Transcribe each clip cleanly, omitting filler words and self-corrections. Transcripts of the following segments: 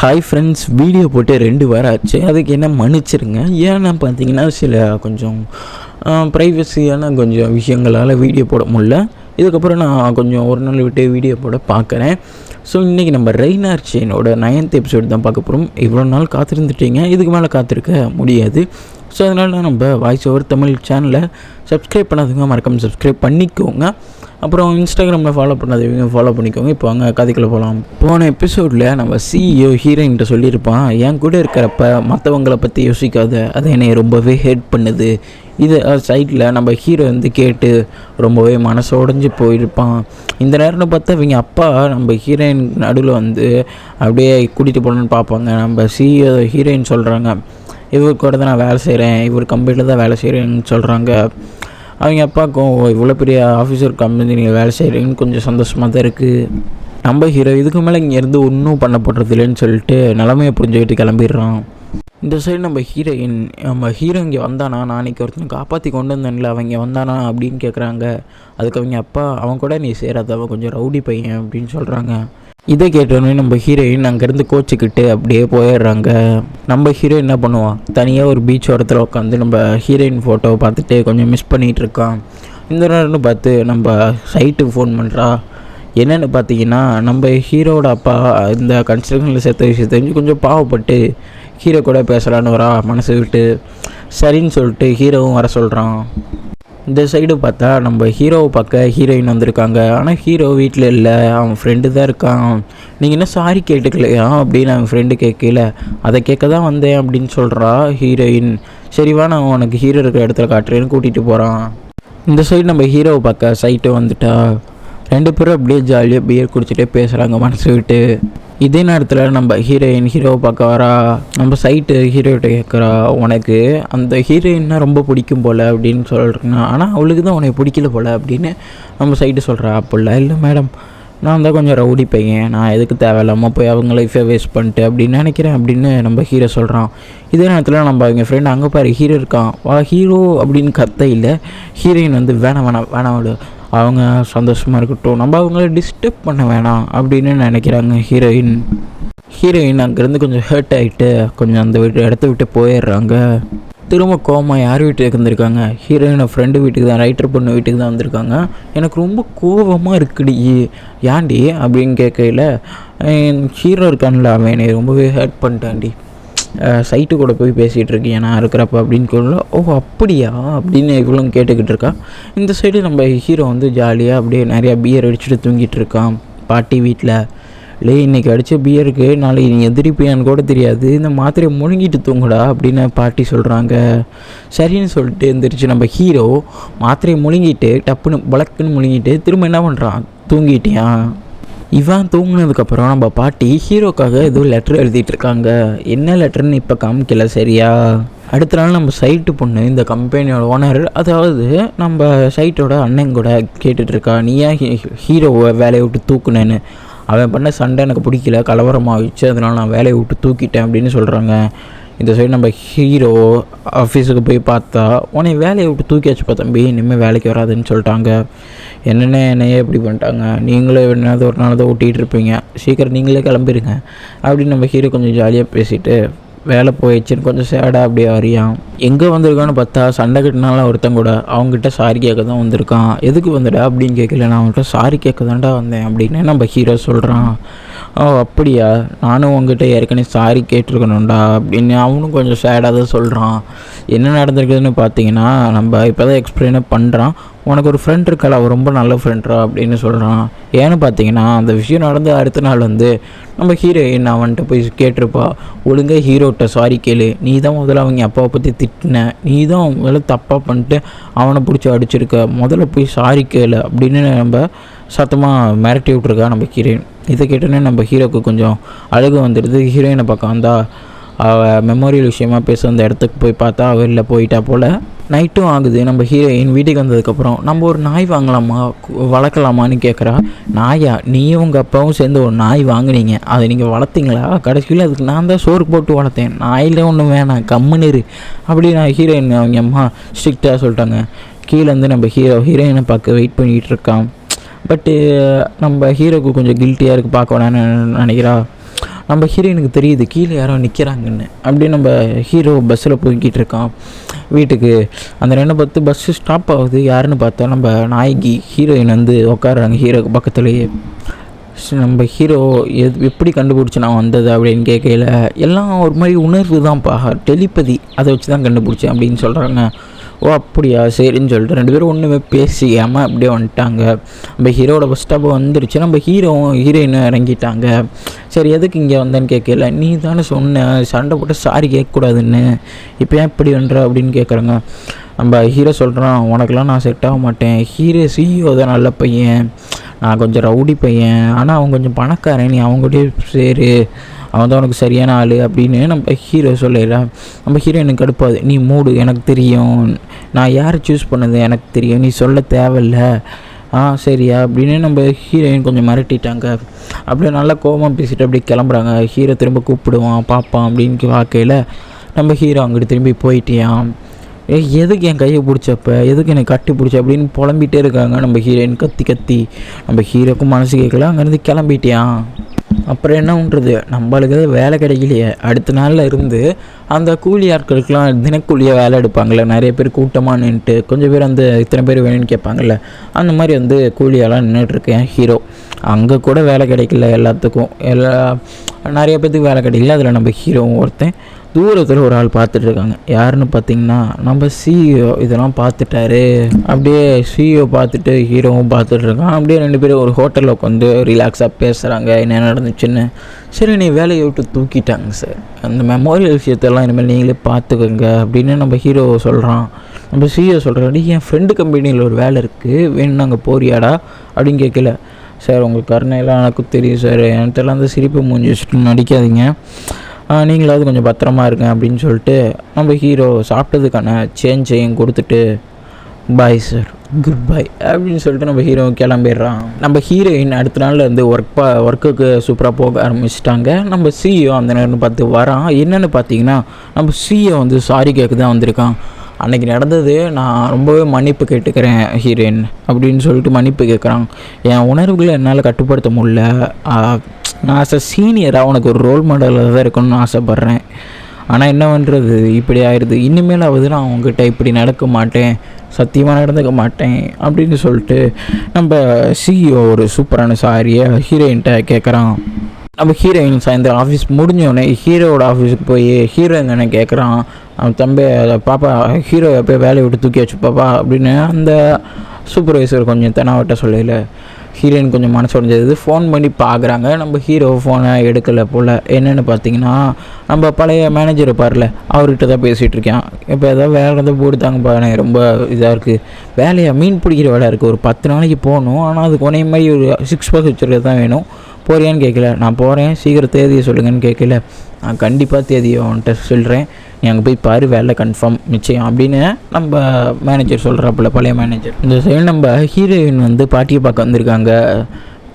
Hi friends, video போட்டு 2 வாரம் ஆச்சு. அதுக்கு என்ன மன்னிச்சிருங்க. ஏன்னா பார்த்தீங்கன்னா சில கொஞ்சம் ப்ரைவசியான கொஞ்சம் விஷயங்களால் வீடியோ போட முடியல. இதுக்கப்புறம் நான் கொஞ்சம் ஒரு நாள் விட்டு வீடியோ போட பார்க்குறேன். ஸோ இன்றைக்கி நம்ம ரெய்னார் செயினோட 9th எபிசோடு தான் பார்க்க போகிறோம். இவ்வளோ நாள் காத்திருந்துட்டீங்க, இதுக்கு மேலே காத்திருக்க முடியாது. ஸோ அதனால் நம்ம வாய்ஸ் ஓவர் தமிழ் சேனலை சப்ஸ்கிரைப் பண்ணாதவங்க மறக்காமல் சப்ஸ்கிரைப் பண்ணிக்கோங்க. அப்புறம் இன்ஸ்டாகிராமில் ஃபாலோ பண்ணாதவங்க ஃபாலோ பண்ணிக்கோங்க. இப்போ அங்கே கதைக்குள்ளே போகலாம். போன எபிசோடில் நம்ம சிஇஓ ஹீரோயின்கிட்ட சொல்லியிருப்பான், என் கூட இருக்கிறப்ப மற்றவங்களை பற்றி யோசிக்காத, அதை என்னை ரொம்பவே ஹேட் பண்ணுது. இது சைடில் நம்ம ஹீரோ வந்து கேட்டு ரொம்பவே மனசு உடஞ்சி போயிருப்பான். இந்த நேரம்னு பார்த்தா இவங்க அப்பா நம்ம ஹீரோயின் நடுவில் வந்து அப்படியே கூட்டிகிட்டு போகணுன்னு பார்ப்பாங்க. நம்ம சிஇஓ ஹீரோயின் சொல்கிறாங்க, இவர் கூட தான் நான் வேலை செய்கிறேன், இவர் கம்பெனியில் தான் வேலை செய்கிறேன்னு சொல்கிறாங்க. அவங்க அப்பாவுக்கும் இவ்வளோ பெரிய ஆஃபீஸர் கம்பெனி நீங்கள் வேலை செய்கிறீங்கன்னு கொஞ்சம் சந்தோஷமாக தான் இருக்குது. நம்ம ஹீரோ இதுக்கு மேலே இங்கேருந்து ஒன்றும் பண்ண போடுறதில்லைன்னு சொல்லிட்டு நிலமையை புரிஞ்சுக்கிட்டு கிளம்பிடுறான். இந்த சைடு நம்ம ஹீரோ இங்கே வந்தானா, நான் அன்றைக்கி ஒருத்தனை காப்பாற்றி கொண்டு வந்தேன்ல, அவங்க வந்தானா அப்படின்னு கேட்குறாங்க. அதுக்கு அவங்க அப்பா, அவன் கூட நீ சேராத, அவன் கொஞ்சம் ரவுடி பையன் அப்படின்னு சொல்கிறாங்க. இதை கேட்டோன்னே நம்ம ஹீரோயின் அங்கேருந்து கோச்சிக்கிட்டு அப்படியே போயிடுறாங்க. நம்ம ஹீரோ என்ன பண்ணுவான், தனியாக ஒரு பீச் ஓரத்தில் உட்காந்து நம்ம ஹீரோயின் ஃபோட்டோவை பார்த்துட்டு கொஞ்சம் மிஸ் பண்ணிகிட்டு இருக்கான். இந்த நேரம்னு பார்த்து நம்ம சைட்டுக்கு ஃபோன் பண்ணுறா. என்னென்னு பார்த்தீங்கன்னா, நம்ம ஹீரோட அப்பா இந்த கன்ஸ்ட்ரக்ஷனில் சேர்த்த விஷயம் தெரிஞ்சு கொஞ்சம் பாவப்பட்டு ஹீரோ கூட பேசலான்னு வரா மனசு விட்டு. சரின்னு சொல்லிட்டு ஹீரோவும் வர சொல்கிறான். இந்த சைடு பார்த்தா நம்ம ஹீரோவை பார்க்க ஹீரோயின் வந்திருக்காங்க. ஆனால் ஹீரோ வீட்டில் இல்லை, அவன் ஃப்ரெண்டு தான் இருக்கான். நீங்கள் என்ன சாரி கேட்டுக்கலையா அப்படின்னு அவன் ஃப்ரெண்டு கேட்கல. அதை கேட்க தான் வந்தேன் அப்படின்னு சொல்கிறா ஹீரோயின். சரிவா, நான் உனக்கு ஹீரோ இருக்கிற இடத்துல காட்டுறேன்னு கூட்டிகிட்டு போகிறான். இந்த சைடு நம்ம ஹீரோவை பார்க்க சைட்டு வந்துட்டா. 2 பேரும் அப்படியே ஜாலியாக பியர் குடிச்சிட்டே பேசுகிறாங்க மனசு விட்டு. இதே நேரத்தில் நம்ம ஹீரோவை பார்க்க வரா. நம்ம சைட்டு ஹீரோகிட்ட கேட்குறா, உனக்கு அந்த ஹீரோயின்னா ரொம்ப பிடிக்கும் போல் அப்படின்னு சொல்கிறேங்க. ஆனால் அவளுக்கு தான் உனக்கு பிடிக்கல போல் அப்படின்னு நம்ம சைட்டு சொல்கிறா. அப்படிலாம் இல்லை மேடம், நான் தான் கொஞ்சம் ரவுடி பையன், நான் எதுக்கு தேவையில்லாமல் போய் அவங்க லைஃபை வேஸ்ட் பண்ணிட்டு அப்படின்னு நினைக்கிறேன் அப்படின்னு நம்ம ஹீரோ சொல்கிறான். இதே நேரத்தில் நம்ம அவங்க ஃப்ரெண்டு அங்கே பாரு ஹீரோ இருக்கான், வா ஹீரோ அப்படின்னு கத்த. இல்லை ஹீரோயின் வந்து வேணாம் அவங்க சந்தோஷமாக இருக்கட்டும், நம்ம அவங்கள டிஸ்டர்ப் பண்ண வேணாம் அப்படின்னு நினைக்கிறாங்க ஹீரோயின் அங்கேருந்து கொஞ்சம் ஹர்ட் ஆகிட்டு கொஞ்சம் அந்த இடத்த விட்டு போயிடுறாங்க. திரும்ப கோவமாக யார் வீட்டுக்கு வந்திருக்காங்க, ஹீரோயினை ஃப்ரெண்டு வீட்டுக்கு தான், ரைட்டர் பொண்ணு வீட்டுக்கு தான் வந்திருக்காங்க. எனக்கு ரொம்ப கோபமாக இருக்குடி, ஏன்டி அப்படின்னு கேட்கல. ஹீரோ இருக்கான்ல, அவன் என்னை ரொம்பவே ஹர்ட் பண்ணிட்டான்டி, சைட்டு கூட போய் பேசிகிட்டு இருக்கேன் நான் இருக்கிறப்ப அப்படின்னு சொல்ல. ஓ அப்படியா அப்படின்னு இவ்வளோ கேட்டுக்கிட்டு இருக்கா. இந்த சைடு நம்ம ஹீரோ வந்து ஜாலியாக அப்படியே நிறையா பியர் அடிச்சுட்டு தூங்கிட்டு இருக்கான் பாட்டி வீட்டில். இல்லை இன்றைக்கி அடித்த பியருக்கு நாளைக்கு நீ எதிரிப்பியான்னு கூட தெரியாது, இந்த மாத்திரையை முழுங்கிட்டு தூங்குடா அப்படின்னு பாட்டி சொல்கிறாங்க. சரின்னு சொல்லிட்டு எந்திரிச்சு நம்ம ஹீரோ மாத்திரையை முழுங்கிட்டு டப்புன்னு பழக்குன்னு முழுங்கிட்டு திரும்ப என்ன பண்ணுறான், தூங்கிட்டியான். இவன் தூங்கினதுக்கப்புறம் நம்ம பாட்டி ஹீரோக்காக ஏதோ லெட்டர் எழுதிட்டுருக்காங்க. என்ன லெட்டர்னு இப்போ காமிக்கல சரியா. அடுத்த நாள் நம்ம சைட்டு பொண்ணு இந்த கம்பெனியோட ஓனர், அதாவது நம்ம சைட்டோட அண்ணன் கூட கேட்டுட்ருக்கா, நீ ஏன் ஹீரோவை வேலையை விட்டு தூக்குனேன்னு. அவன் பண்ண சண்டை எனக்கு பிடிக்கல, கலவரமாகிடுச்சு, அதனால் நான் வேலையை விட்டு தூக்கிட்டேன் அப்படின்னு சொல்கிறாங்க. இந்த சைடு நம்ம ஹீரோ ஆஃபீஸுக்கு போய் பார்த்தா, உன்னை வேலையை விட்டு தூக்கியாச்சுப்பா தம்பி, இனிமேல் வேலைக்கு வராதுன்னு சொல்லிட்டாங்க. என்னையே இப்படி பண்ணிட்டாங்க, நீங்களே என்னது ஒரு நாள் தான் ஓட்டிகிட்டு இருப்பீங்க, சீக்கிரம் நீங்களே கிளம்பிடுங்க அப்படின்னு நம்ம ஹீரோ கொஞ்சம் ஜாலியாக பேசிவிட்டு வேலை போயிடுச்சுன்னு கொஞ்சம் சேடாக அப்படியே அறியான். எங்கே வந்திருக்கான்னு பார்த்தா சண்டை கட்டினால ஒருத்தன் கூட அவங்ககிட்ட சாரி கேட்க தான் வந்திருக்கான். எதுக்கு வந்துடா அப்படின்னு கேட்கல, நான் அவங்கள்ட்ட சாரி கேட்க தான்டா வந்தேன் அப்படின்னு நம்ம ஹீரோ சொல்கிறான். ஓ அப்படியா, நானும் உங்ககிட்ட ஏற்கனவே சாரி கேட்டிருக்கணும்டா அப்படின்னு அவனும் கொஞ்சம் சேடாக தான் சொல்கிறான். என்ன நடந்திருக்குதுன்னு பார்த்தீங்கன்னா, நம்ம இப்போ தான் எக்ஸ்பிளைனே பண்ணுறான். உனக்கு ஒரு ஃப்ரெண்ட் இருக்கல, அவள் ரொம்ப நல்ல ஃப்ரெண்ட்ரா அப்படின்னு சொல்கிறான். ஏன்னு பார்த்தீங்கன்னா, அந்த விஷயம் நடந்து அடுத்த நாள் வந்து நம்ம ஹீரோயின் அவன்கிட்ட போய் கேட்டிருப்பா, ஒழுங்காக ஹீரோட்ட சாரி கேளு, நீ தான் முதல்ல அவங்க அப்பாவை பற்றி திட்டின, நீ தான் அவங்க தப்பாக பண்ணிட்டு அவனை பிடிச்சி அடிச்சிருக்க, முதல்ல போய் சாரி கேளு அப்படின்னு நம்ம சத்தமாக மிரட்டி விட்ருக்கா நம்ம ஹீரோயின். இதை கேட்டோன்னே நம்ம ஹீரோக்கு கொஞ்சம் அழுகு வந்துடுது. ஹீரோயினை பார்க்க வந்தா அவள் மெமோரியல் விஷயமா பேச அந்த இடத்துக்கு போய் பார்த்தா அவள் இல்லை, போயிட்டா போல். நைட்டும் ஆகுது. நம்ம ஹீரோயின் வீட்டுக்கு வந்ததுக்கப்புறம் நம்ம ஒரு நாய் வாங்கலாமா வளர்க்கலாமான்னு கேட்குறா. நாயா, நீயும் உங்கள் அப்பாவும் சேர்ந்து ஒரு நாய் வாங்கினீங்க, அதை நீங்கள் வளர்த்திங்களா? கடைசியில் அதுக்கு நான் தான் சோறு போட்டு வளர்த்தேன், நாயில் ஒன்றும் வேணாம் கம்முன்னு அப்படி நான் ஹீரோயின் அவங்க அம்மா ஸ்ட்ரிக்டாக சொல்லிட்டாங்க. கீழேருந்து நம்ம ஹீரோயினை பார்க்க வெயிட் பண்ணிகிட்டு இருக்கான். பட்டு நம்ம ஹீரோக்கு கொஞ்சம் கில்ட்டியாக இருக்குது, பார்க்க வேணான்னு நினைக்கிறா. நம்ம ஹீரோயினுக்கு தெரியுது கீழே யாரோ நிற்கிறாங்கன்னு. அப்படியே நம்ம ஹீரோ பஸ்ஸில் போய்கிட்டு இருக்கான் வீட்டுக்கு. அந்த 2:10 பஸ்ஸு ஸ்டாப் ஆகுது. யாருன்னு பார்த்தா நம்ம நாயகி ஹீரோயின் வந்து உட்காடுறாங்க ஹீரோக்கு பக்கத்துலேயே. நம்ம ஹீரோ எப்படி கண்டுபிடிச்சி நான் வந்தது அப்படின்னு கேட்கல. எல்லாம் ஒரு மாதிரி உணர்வு தான்ப்பா, டெலிபதி, அதை வச்சு தான் கண்டுபிடிச்சேன் அப்படின்னு சொல்கிறாங்க. ஓ அப்படியா சரின்னு சொல்லிட்டு 2 பேரும் ஒன்றுமே பேசிக்காமல் அப்படியே வந்துட்டாங்க. நம்ம ஹீரோட பஸ் ஸ்டாப்பு வந்துருச்சு. நம்ம ஹீரோயினும் இறங்கிட்டாங்க. சரி எதுக்கு இங்கே வந்தேன்னு கேட்கல. நீ தானே சொன்ன சண்டை போட்டு சாரி கேட்கக்கூடாதுன்னு, இப்போ ஏன் இப்படி பண்ணுற அப்படின்னு கேட்குறாங்க. நம்ம ஹீரோ சொல்கிறான், உனக்கெல்லாம் நான் செட் ஆக மாட்டேன். CEO தான் நல்ல பையன், நான் கொஞ்சம் ரவுடி பையன், ஆனால் அவன் கொஞ்சம் பணக்காரன், நீ அவங்ககிட்டயே சேரு, அவன் தான் உனக்கு சரியான ஆள் அப்படின்னு நம்ம ஹீரோ சொல்லிடுறான். நம்ம ஹீரோயினுக்கு கடுப்பாது. நீ மூடு, எனக்கு தெரியும், நான் யாரை சூஸ் பண்ணது எனக்கு தெரியும், நீ சொல்ல தேவையில்ல, சரியா அப்படின்னு நம்ம ஹீரோயின் கொஞ்சம் மிரட்டிட்டாங்க. அப்படியே நல்லா கோபமாக பேசிட்டு அப்படியே கிளம்புறாங்க. ஹீரோ திரும்ப கூப்பிடுவான் பார்ப்பான் அப்படின்னு வாக்கையில் நம்ம ஹீரோ அங்கிட்டு திரும்பி போயிட்டியான். எதுக்கு என் கையை பிடிச்சப்ப, எதுக்கு என்னை கட்டி பிடிச்ச அப்படின்னு புலம்பிகிட்டே இருக்காங்க நம்ம ஹீரோயின் கத்தி. நம்ம ஹீரோக்கும் மனசு கேட்கல, அங்கேருந்து கிளம்பிட்டியான். அப்புறம் என்ன பண்ணுறது, நம்மளுக்கு வேலை கிடைக்கலையே. அடுத்த நாளில் இருந்து அந்த கூலி ஆட்களுக்கெலாம் தினக்கூலியாக வேலை எடுப்பாங்கள்ல, நிறைய பேர் கூட்டமாக நின்றுட்டு கொஞ்சம் பேர் அந்த இத்தனை பேர் வேணும்னு கேட்பாங்கள்ல, அந்த மாதிரி வந்து கூலியெல்லாம் நின்றுட்டுருக்கேன் ஹீரோ. அங்கே கூட வேலை கிடைக்கல எல்லாத்துக்கும், நிறைய பேர்த்துக்கு வேலை கிடைக்கல. அதில் நம்ம ஹீரோவும் ஒருத்தன். தூரத்தில் ஒரு ஆள் பார்த்துட்ருக்காங்க. யாருன்னு பார்த்தீங்கன்னா நம்ம CEO. இதெல்லாம் பார்த்துட்டாரு. அப்படியே CEO பார்த்துட்டு ஹீரோவும் பார்த்துட்ருக்கான். அப்படியே 2 பேரும் ஒரு ஹோட்டலில் உட்காந்து ரிலாக்ஸாக பேசுகிறாங்க என்ன நடந்துச்சுன்னு. சரி நீ வேலையை விட்டு தூக்கிட்டாங்க சார், அந்த மெமோரியல் விஷயத்தெல்லாம் இனிமேல் நீங்களே பார்த்துக்கோங்க அப்படின்னு நம்ம ஹீரோ சொல்கிறான். நம்ம CEO சொல்கிறாடி, என் ஃப்ரெண்டு கம்பெனியில் ஒரு வேலை இருக்குது, வேணும் அங்கே போறியாடா அப்படின்னு கேட்கல. சார் உங்கள் கருணையெல்லாம் எனக்கும் தெரியும் சார், எனக்கெல்லாம் அந்த சிரிப்பு மூஞ்சி வச்சுட்டு நடிக்காதீங்க, நீங்களாவது கொஞ்சம் பத்திரமா இருங்க அப்படின்னு சொல்லிட்டு நம்ம ஹீரோ சாப்பிட்டதுக்கான சேஞ்சையும் கொடுத்துட்டு பாய் சார், குட் பை அப்படின்னு சொல்லிட்டு நம்ம ஹீரோ கிளம்பிடுறான். நம்ம ஹீரோயின் அடுத்த நாளில் இருந்து ஒர்க்குக்கு சூப்பராக போக ஆரம்பிச்சிட்டாங்க. நம்ம CEO அந்த நேரம் பார்த்து வரான். என்னென்னு பார்த்தீங்கன்னா நம்ம CEO வந்து சாரி கேட்க தான் வந்திருக்கான். அன்றைக்கி நடந்தது நான் ரொம்பவே மன்னிப்பு கேட்டுக்கிறேன் ஹீரோயின் அப்படின்னு சொல்லிட்டு மன்னிப்பு கேட்குறான். என் உணர்வுகளை என்னால் கட்டுப்படுத்த முடியல, நான் ஆஸ் அ சீனியராக உனக்கு ஒரு ரோல் மாடலாக தான் இருக்கணும்னு ஆசைப்பட்றேன், ஆனால் என்ன பண்ணுறது இப்படி ஆயிடுது, இனிமேலாவது நான் அவங்ககிட்ட இப்படி நடக்க மாட்டேன், சத்தியமாக நடந்துக்க மாட்டேன் அப்படின்னு சொல்லிட்டு நம்ம CEO ஒரு சூப்பரான சாரியை ஹீரோயின்கிட்ட கேட்குறான். நம்ம ஹீரோயின் சாயந்தரம் ஆஃபீஸ் முடிஞ்சோடனே ஹீரோவோட ஆஃபீஸுக்கு போய் ஹீரோ எங்கன்னு கேட்குறான். அவன் தம்பி பாப்பா ஹீரோ எப்போ வேலையை விட்டு தூக்கி வச்சு பாப்பா அப்படின்னு அந்த சூப்பர்வைசர் கொஞ்சம் தெனாவட்ட சொல்லல. ஹீரோயின் கொஞ்சம் மனசு உடைஞ்சது. ஃபோன் பண்ணி பார்க்குறாங்க. நம்ம ஹீரோ ஃபோனை எடுக்கலை போல். என்னென்னு பார்த்தீங்கன்னா நம்ம பழைய மேனேஜர் இருப்பார்ல, அவர்கிட்ட தான் பேசிகிட்டு இருக்கேன். இப்போ ஏதாவது வேலை இருந்தால் போட்டுத்தாங்கப்பா, எனக்கு ரொம்ப இதாக இருக்குது, வேலையாக மீன் பிடிக்கிற வேலை இருக்குது, ஒரு 10 நாளைக்கு போகணும், ஆனால் அதுக்கு உனைய மாதிரி ஒரு 6 pack வச்சுருக்கிறது தான் வேணும், போறியான்னு கேட்கல. நான் போகிறேன், சீக்கிரம் தேதியை சொல்லுங்கன்னு கேட்கல. நான் கண்டிப்பாக தேதியை அவன்கிட்ட சொல்கிறேன், நீ அங்கே போய் பாரு, வேலை கன்ஃபார்ம் நிச்சயம் அப்படின்னு நம்ம மேனேஜர் சொல்கிறாப்புல, பழைய மேனேஜர். இந்த சைடு நம்ம ஹீரோயின் வந்து பாட்டியை பார்க்க வந்திருக்காங்க.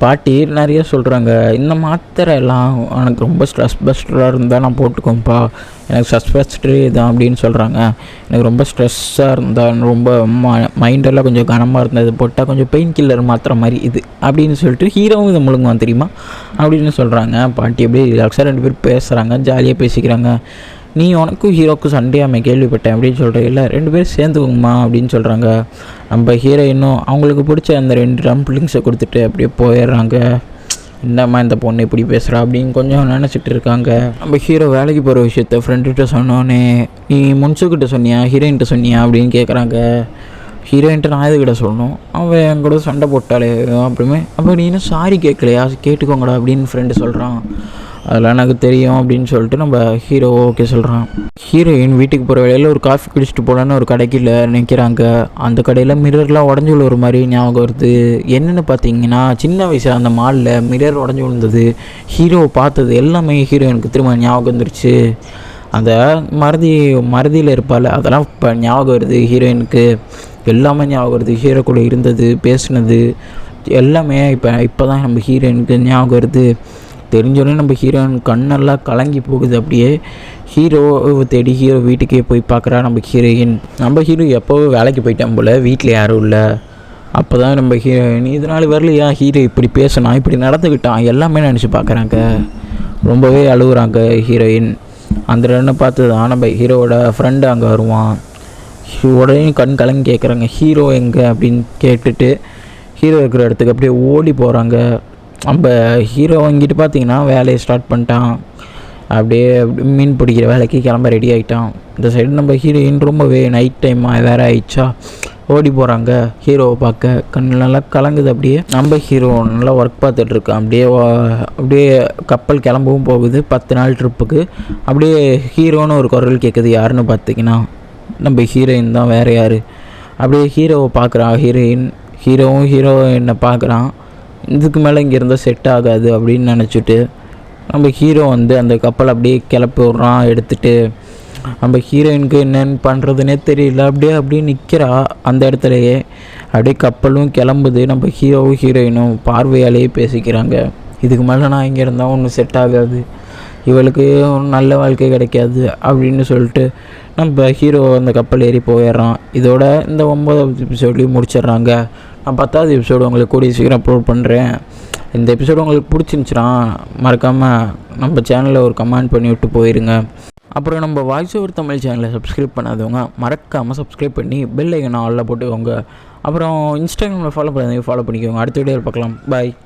பாட்டி நிறைய சொல்கிறாங்க, இந்த மாத்திரை எல்லாம் எனக்கு ரொம்ப ஸ்ட்ரெஸ் பஸ்டராக இருந்தால் நான் போட்டுக்கோப்பா, எனக்கு ஸ்ட்ரெஸ் பஸ்டரே தான் அப்படின்னு சொல்கிறாங்க. எனக்கு ரொம்ப ஸ்ட்ரெஸ்ஸாக இருந்தால், ரொம்ப மைண்டெல்லாம் கொஞ்சம் கனமாக இருந்தது போட்டால் கொஞ்சம் பெயின் கில்லர் மாத்திரை மாதிரி இது அப்படின்னு சொல்லிட்டு ஹீரோவும் இதை முழுங்குவான் தெரியுமா அப்படின்னு சொல்கிறாங்க. பாட்டி அப்படியே ரிலாக்ஸாக 2 பேர் பேசுகிறாங்க, ஜாலியாக பேசிக்கிறாங்க. நீ உனக்கும் ஹீரோக்கும் சண்டையாமல் கேள்விப்பட்டேன் அப்படின்னு சொல்கிறேன், இல்லை 2 பேர் சேர்ந்துக்குங்கம்மா அப்படின்னு சொல்கிறாங்க. நம்ம ஹீரோயினும் அவங்களுக்கு பிடிச்ச அந்த 2 டம்ப்ளிங்ஸை கொடுத்துட்டு அப்படியே போயிடுறாங்க. என்னம்மா இந்த பொண்ணு இப்படி பேசுகிறா அப்படின்னு கொஞ்சம் நினச்சிட்டு இருக்காங்க. நம்ம ஹீரோ வேலைக்கு போகிற விஷயத்த ஃப்ரெண்டுகிட்ட சொன்னோன்னே, நீ முன்சுக்கிட்ட சொன்னியா ஹீரோயின்கிட்ட சொன்னியா அப்படின்னு கேட்குறாங்க. ஹீரோயின்ட்டு நான் எதுக்கிட்ட சொல்லணும், அவன் என் கூட சண்டை போட்டாலே அப்புறமே, அப்போ நீ இன்னும் சாரி கேட்கலையா, கேட்டுக்கோங்கடா அப்படின்னு ஃப்ரெண்டு சொல்கிறான். அதெல்லாம் எனக்கு தெரியும் அப்படின்னு சொல்லிட்டு நம்ம ஹீரோ ஓகே சொல்கிறான். ஹீரோயின் வீட்டுக்கு போகிற வேலையில் ஒரு காஃபி குடிச்சிட்டு போகலான்னு ஒரு கடைக்கில் நிற்கிறாங்க. அந்த கடையில் மிரர்லாம் உடஞ்சி விழுற மாதிரி ஞாபகம் வருது. என்னென்னு பார்த்தீங்கன்னா சின்ன வயசில் அந்த மாலில் மிரர் உடஞ்சி விழுந்தது, ஹீரோவை பார்த்தது எல்லாமே ஹீரோயினுக்கு திரும்ப ஞாபகம் வந்துருச்சு. அந்த மறதியில் இருப்பாள், அதெல்லாம் இப்போ ஞாபகம் வருது ஹீரோயினுக்கு, எல்லாமே ஞாபகம் வருது. ஹீரோ கூட இருந்தது, பேசுனது எல்லாமே இப்போ தான் நம்ம ஹீரோயினுக்கு ஞாபகம் வருது. தெரிஞ்சோடனே நம்ம ஹீரோயின் கண்ணெல்லாம் கலங்கி போகுது. அப்படியே ஹீரோவை தேடி ஹீரோ வீட்டுக்கே போய் பார்க்குறா நம்ம ஹீரோயின். நம்ம ஹீரோ எப்போவோ வேலைக்கு போயிட்டான் போல், வீட்டில் யாரும் இல்லை. அப்போ தான் நம்ம ஹீரோயின் இதனால் வரலையா, ஹீரோ இப்படி பேசினா, இப்படி நடந்துக்கிட்டான், எல்லாமே நினச்சி பார்க்குறாங்க. ரொம்பவே அழுகுறாங்க ஹீரோயின். அந்த ரன்னை பார்த்து தான் நம்ம ஹீரோவோட ஃப்ரெண்டு அங்கே வருவான். உடனே கண் கலங்கி கேட்குறாங்க ஹீரோ எங்கே அப்படின்னு கேட்டுட்டு ஹீரோ இருக்கிற இடத்துக்கு அப்படியே ஓடி போகிறாங்க. நம்ம ஹீரோ வாங்கிட்டு பார்த்தீங்கன்னா வேலையை ஸ்டார்ட் பண்ணிட்டான். அப்படியே மீன் பிடிக்கிற வேலைக்கு கிளம்ப ரெடி ஆகிட்டான். இந்த சைடு நம்ம ஹீரோயின் ரொம்பவே நைட் டைம் வேறு ஆயிடுச்சா ஓடி போகிறாங்க ஹீரோவை பார்க்க. கண் நல்லா கலங்குது. அப்படியே நம்ம ஹீரோ நல்லா ஒர்க் பார்த்துட்ருக்கான். அப்படியே கப்பல் கிளம்பவும் போகுது 10 நாள் ட்ரிப்புக்கு. அப்படியே ஹீரோன்னு ஒரு குரல் கேட்குது. யாருன்னு பார்த்தீங்கன்னா நம்ம ஹீரோயின் தான், வேறு யார். அப்படியே ஹீரோவை பார்க்குறான் ஹீரோயின். ஹீரோயினை பார்க்குறான். இதுக்கு மேலே இங்கே இருந்தால் செட் ஆகாது அப்படின்னு நினச்சிட்டு நம்ம ஹீரோ அந்த கப்பல் அப்படியே கிளப்பி விட்றான் எடுத்துகிட்டு. நம்ம ஹீரோயினுக்கு என்னென்னு பண்ணுறதுனே தெரியல. அப்படியே நிற்கிறா அந்த இடத்துலையே. அப்படியே கப்பலும் கிளம்புது. நம்ம ஹீரோயினும் பார்வையாலேயே பேசிக்கிறாங்க. இதுக்கு மேலே நான் இங்கே இருந்தால் ஒன்றும் செட் ஆகாது, இவளுக்கு நல்ல வாழ்க்கை கிடைக்காது அப்படின்னு சொல்லிட்டு நம்ம ஹீரோ அந்த கப்பல் ஏறி போயிடுறான். இதோட இந்த 9வது எபிசோட்லேயும் முடிச்சிடுறாங்க. நான் 10வது எபிசோடு உங்களுக்கு கூடிய சீக்கிரம் அப்லோட் பண்ணுறேன். இந்த எபிசோடு உங்களுக்கு பிடிச்சிருந்துச்சுன்னா மறக்காமல் நம்ம சேனலில் ஒரு கமெண்ட் பண்ணி விட்டு போயிருங்க. அப்புறம் நம்ம வாய்ஸ் ஓவர் தமிழ் சேனலை சப்ஸ்கிரைப் பண்ணாதவங்க மறக்காமல் சப்ஸ்கிரைப் பண்ணி பெல் ஐக்கனை ஆலில் போட்டுக்கோங்க. அப்புறம் இன்ஸ்டாகிராமில் ஃபாலோ பண்ணிக்கோங்க. அடுத்த வீடியோவில் பார்க்கலாம். பாய்.